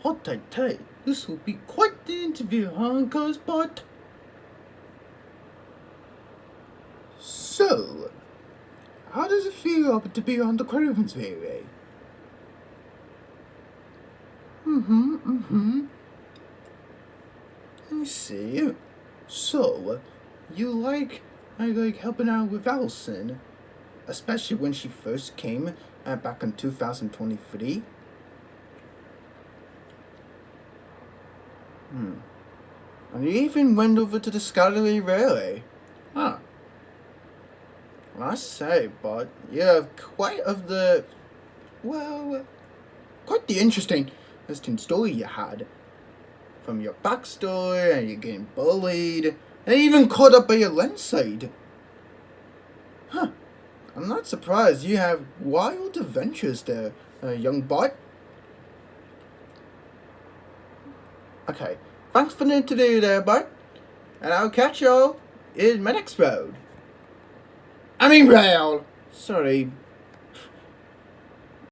Hot-tay-tay, this will be quite the interview, huh, Buzzbot? So, how does it feel to be on the Cravens Baby? I see. So, you like helping out with Allison, especially when she first came back in 2023? And you even went over to the Scotty Railway. Huh. I say, but you have quite the interesting story you had. From your backstory, and you're getting bullied, and even caught up by your lens side. Huh. I'm not surprised you have wild adventures there, young bot. Okay, thanks for the interview there, bud. And I'll catch y'all in my next road. Rail. Sorry,